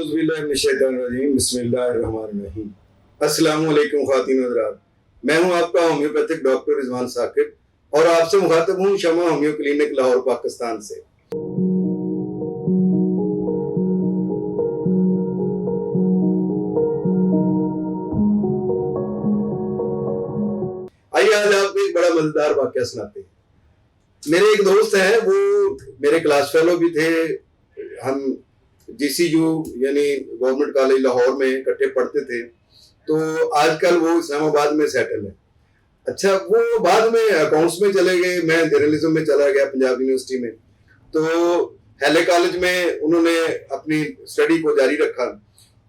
औज़ुबिल्लाहिमिनश्शैतानिर्रजीम बिस्मिल्लाहिर्रहमानिर्रहीम। अस्सलामु अलैकुम ख़वातीन हज़रात। मैं हूँ आपका होम्योपैथिक डॉक्टर रिजवान साकिब और आपसे मुखातब हूँ शमा होम्यो क्लिनिक लाहौर पाकिस्तान से। आइए आज आपको एक बड़ा मजेदार वाक़या सुनाते हैं। मेरे एक दोस्त हैं, वो मेरे क्लास फेलो भी थे। हम GCU यानी गवर्नमेंट कॉलेज लाहौर में इकट्ठे पढ़ते थे। तो आजकल वो इस्लामाबाद में सेटल है। अच्छा, वो बाद में अकाउंट्स में चले गए, मैं जर्नलिज्म में चला गया पंजाब यूनिवर्सिटी में। तो हैले कॉलेज में उन्होंने अपनी स्टडी को जारी रखा।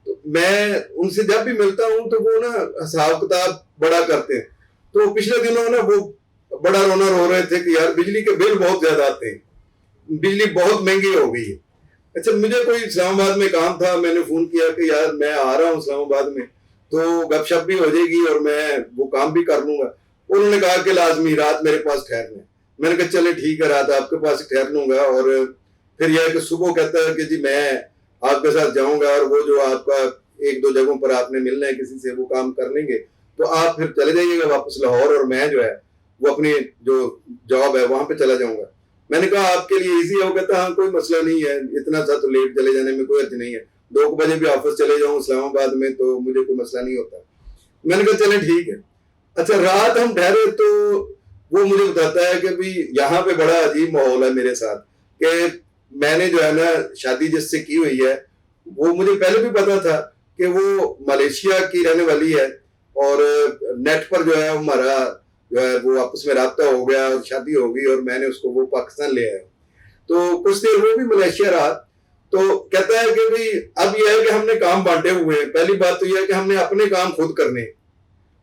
तो मैं उनसे जब भी मिलता हूँ तो वो ना हिसाब किताब बड़ा करते हैं। तो पिछले दिनों ना वो बड़ा रोना रो रहे थे कि यार बिजली के बिल बहुत ज्यादा आते हैं, बिजली बहुत महंगी हो गई है। अच्छा, मुझे कोई इस्लामाबाद में काम था, मैंने फोन किया कि यार मैं आ रहा हूँ इस्लामाबाद में, तो गपशप भी हो जाएगी और मैं वो काम भी कर लूंगा। उन्होंने कहा कि लाजमी रात मेरे पास ठहरना है। मैंने कहा चले ठीक है, रात आपके पास ही ठहर लूंगा। और फिर यह कि सुबह कहता है कि जी मैं आपके साथ जाऊंगा और वो जो आपका एक दो जगहों पर आपने मिलना है किसी से, वो काम कर लेंगे, तो आप फिर चले जाइएगा वापस लाहौर और मैं जो है वो अपनी जो जॉब है वहां पे चला जाऊंगा। मैंने कहा आपके लिए इजी हो? कहता हाँ कोई मसला नहीं है, इतना सा तो लेट चले जाने में कोई अर्थ नहीं है, 2 बजे भी ऑफिस चले जाऊं इस्लामाबाद में तो मुझे कोई मसला नहीं होता। मैंने कहा चले ठीक है। अच्छा, रात हम ठहरे तो वो मुझे बताता है कि भाई यहाँ पे बड़ा अजीब माहौल है मेरे साथ, कि मैंने जो है ना शादी जिससे की हुई है वो मुझे पहले भी पता था कि वो मलेशिया की रहने वाली है और नेट पर जो है हमारा जो है वो आपस में राब्ता हो गया और शादी हो गई और मैंने उसको वो पाकिस्तान ले आया। तो कुछ देर वो भी मलेशिया रहा। तो कहता है कि भाई अब यह है कि हमने काम बांटे हुए हैं। पहली बात तो यह है कि हमने अपने काम खुद करने,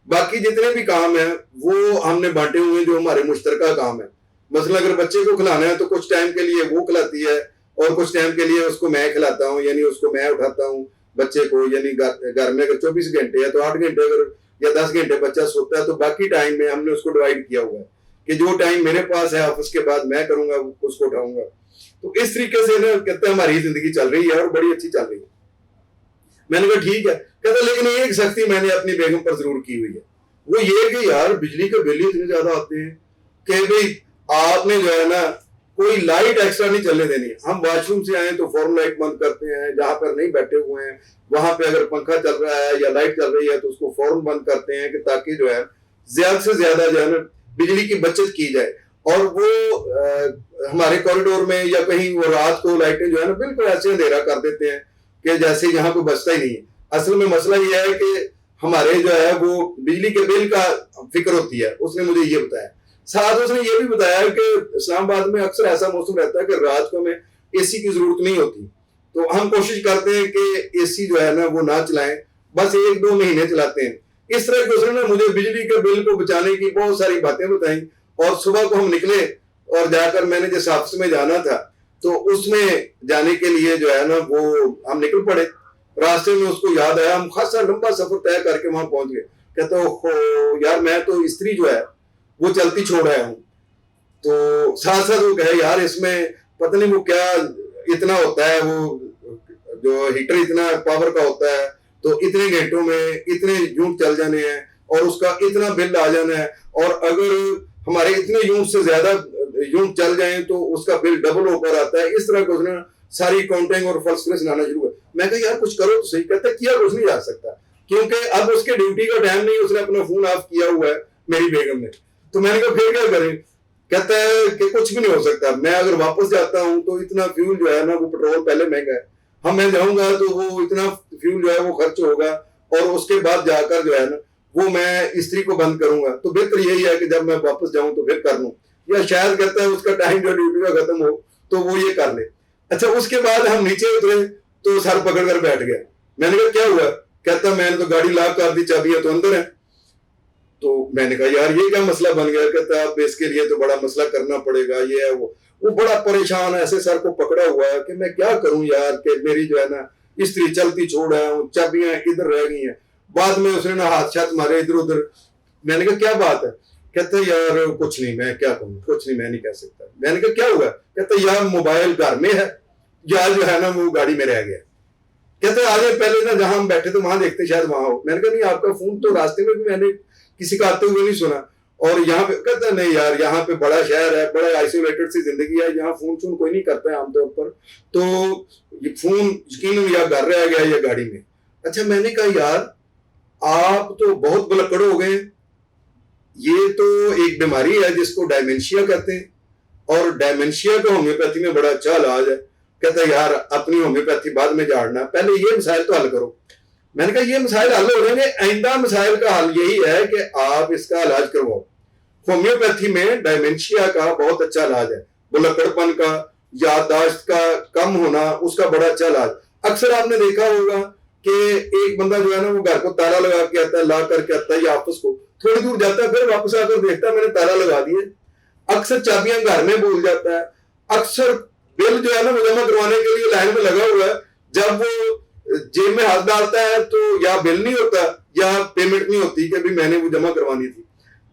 बाकी जितने भी काम है वो हमने बांटे हुए हैं जो हमारे मुश्तरका काम है। मसला अगर बच्चे को खिलाना है तो कुछ टाइम के लिए वो खिलाती है और कुछ टाइम के लिए उसको मैं खिलाता हूँ, यानी उसको मैं उठाता हूँ बच्चे को। यानी घर में अगर 24 घंटे है तो 8 घंटे अगर या 10 घंटे बच्चा सोता है तो बाकी टाइम में हमने उसको डिवाइड किया हुआ है कि जो टाइम मेरे पास है ऑफिस के बाद मैं करूंगा, उसको उठाऊंगा। तो इस तरीके से ना कहते हैं हमारी जिंदगी चल रही है और बड़ी अच्छी चल रही है। मैंने कहा ठीक है। कहता लेकिन एक सख्ती मैंने अपनी बेगम पर जरूर की हुई है, वो ये कि यार बिजली के बिल इतने ज्यादा आते हैं कि भाई आपने जो है ना कोई लाइट एक्स्ट्रा नहीं चलने देनी। हम वॉशरूम से आए तो फौरन लाइट बंद करते हैं, जहां पर नहीं बैठे हुए हैं वहां पे अगर पंखा चल रहा है या लाइट चल रही है तो उसको फौरन बंद करते हैं कि ताकि जो है ज्यादा से ज्यादा जो है ना बिजली की बचत की जाए। और वो हमारे कॉरिडोर में या कहीं वो रात को लाइटें जो है ना बिल्कुल ऐसे अंधेरा कर देते हैं कि जैसे यहाँ कोई बचता ही नहीं है। असल में मसला यह है कि हमारे जो है वो बिजली के बिल का फिक्र होती है। उसने मुझे ये बताया। साथ उसने ये भी बताया कि इस्लामाबाद में अक्सर ऐसा मौसम रहता है कि रात को हमें AC की जरूरत नहीं होती, तो हम कोशिश करते हैं कि AC जो है ना वो ना चलाएं, बस 1-2 महीने चलाते हैं। इस तरह की उसने मुझे बिजली के बिल को बचाने की बहुत सारी बातें बताई। और सुबह को हम निकले और जाकर मैंने जिस ऑफिस में जाना था तो उसमें जाने के लिए जो है ना वो हम निकल पड़े। रास्ते में उसको याद आया, हम खासा लंबा सफर तय करके वहां पहुंच गए। कहता हो यार मैं तो स्त्री जो है वो चलती छोड़ आया हूँ। तो साथ साथ वो कहे यार इसमें पता नहीं वो क्या इतना होता है, वो जो हीटर इतना पावर का होता है तो इतने घंटों में इतने यूनिट चल जाने हैं और उसका इतना बिल आ जाना है, और अगर हमारे इतने यूनिट से ज्यादा यूनिट चल जाए तो उसका बिल डबल होकर आता है। इस तरह का उसने सारी काउंटिंग और फर्स्ट लाना शुरू किया। मैं कहा यार कुछ करो तो सही। कहता किया कुछ नहीं जा सकता क्योंकि अब उसके ड्यूटी का टाइम नहीं, उसने अपना फोन ऑफ किया हुआ है मेरी बेगम ने। तो मैंने कहा फिर क्या करें? कहता है कि कुछ भी नहीं हो सकता, मैं अगर वापस जाता हूं तो इतना फ्यूल जो है ना वो पेट्रोल पहले महंगा है, हम मैं जाऊंगा तो वो इतना फ्यूल जो है वो खर्च होगा और उसके बाद जाकर जो है ना वो मैं स्त्री को बंद करूंगा। तो बेहतर यही है कि जब मैं वापस जाऊं तो फिर कर लूं, या शायद कहता है उसका टाइम जो ड्यूटी का खत्म हो तो वो ये कर ले। अच्छा, उसके बाद हम नीचे उतरे तो सर पकड़ कर बैठ गया। मैंने कहा क्या हुआ? कहता मैंने तो गाड़ी लॉक कर दी, चाबियां तो अंदर है। तो मैंने कहा यार ये क्या मसला बन गया? कहता अब इसके लिए तो बड़ा मसला करना पड़ेगा, ये है वो बड़ा परेशान है, ऐसे सर को पकड़ा हुआ है कि मैं क्या करूं यार, कि मेरी जो है ना स्त्री चलती छोड़ आया हूं, चाबियां इधर रह गई हैं। बाद में उसने ना हाथ छात मारे इधर उधर। मैंने कहा क्या बात है? कहते यार कुछ नहीं, मैं क्या कहूँ, कुछ नहीं, मैं नहीं कह सकता। मैंने कहा क्या हुआ? कहते यार मोबाइल घर में है या जो है ना वो गाड़ी में रह गया। कहते आ जाए पहले ना, जहां हम बैठे थे वहां देखते शायद वहां हो। मैंने कहा नहीं, आपका फोन तो रास्ते में भी मैंने किसी का आते हुए नहीं सुना। और यहाँ पे कहता नहीं यार, यहाँ पे बड़ा शहर है, बड़ा आइसोलेटेड सी जिंदगी है, यहाँ फोन शोन कोई नहीं करता है आमतौर पर, तो ये फोन यकीन या घर रह गया या गाड़ी में। अच्छा, मैंने कहा यार आप तो बहुत बुलक्कड़ हो गए, ये तो एक बीमारी है जिसको डायमेंशिया कहते हैं, और डायमेंशिया का होम्योपैथी में बड़ा अच्छा इलाज है। कहता है यार अपनी होम्योपैथी बाद में झाड़ना, पहले ये मसाइल तो हल करो। मैंने कहा ये मसाइल हल हो जाएंगे, आइंदा मसाइल का हल यही है कि आप इसका इलाज करवाओ। होम्योपैथी में डायमेंशिया का बहुत अच्छा इलाज है, बुलक्कड़पन का, याददाश्त का कम होना, उसका बड़ा अच्छा इलाज। अक्सर आपने देखा होगा कि एक बंदा जो है ना, वो घर को ताला लगा के आता है, ला करके आता है, या ऑफिस को थोड़ी दूर जाता है, फिर वापस आकर देखता है मैंने ताला लगा दिए। अक्सर चाबियां घर में भूल जाता है। अक्सर बिल जो है ना, वो जमा करवाने के लिए लाइन में लगा हुआ है, जब वो जेब में हाथ डालता है तो या बिल नहीं होता या पेमेंट नहीं होती कि भी मैंने वो जमा करवानी थी।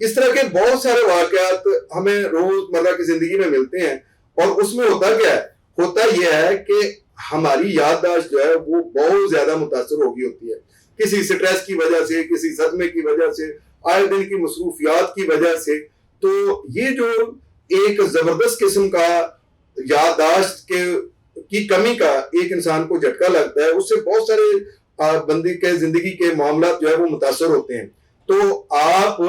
इस तरह के बहुत सारे वाकयात हमें रोजमर्रा की जिंदगी में मिलते हैं। और उसमें होता क्या है, होता यह है कि हमारी याददाश्त जो है वो बहुत ज्यादा मुतासर हो गई होती है, किसी स्ट्रेस की वजह से, किसी सदमे की वजह से, आए दिन की मसरूफियात की वजह से। तो ये जो एक जबरदस्त किस्म का याददाश्त के की कमी का एक इंसान को झटका लगता है, उससे बहुत सारे बंदे के जिंदगी के मामला जो है वो मुतासर होते हैं। तो आप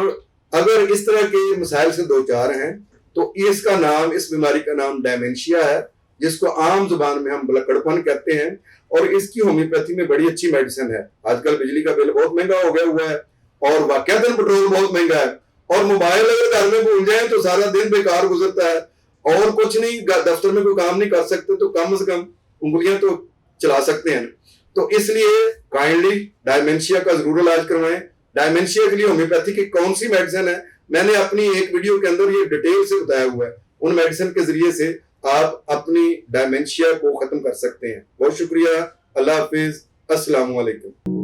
अगर इस तरह के मसाइल से दो चार हैं तो इसका नाम, इस बीमारी का नाम डायमेंशिया है, जिसको आम जुबान में हम बुलक्कड़पन कहते हैं। और इसकी होम्योपैथी में बड़ी अच्छी मेडिसिन है। आजकल बिजली का बिल बहुत महंगा हो गया हुआ है, और वाकयातन पेट्रोल बहुत महंगा है, और मोबाइल अगर घर में भूल जाए तो सारा दिन बेकार गुजरता है, और कुछ नहीं, दफ्तर में कोई काम नहीं कर सकते तो कम से कम उंगलियां तो चला सकते हैं। तो इसलिए काइंडली डायमेंशिया का जरूर इलाज करवाएं। डायमेंशिया के लिए होम्योपैथी की कौन सी मेडिसिन है, मैंने अपनी एक वीडियो के अंदर ये डिटेल से बताया हुआ है। उन मेडिसिन के जरिए से आप अपनी डायमेंशिया को खत्म कर सकते हैं। बहुत शुक्रिया, अल्लाह हाफिज, अस्सलाम वालेकुम।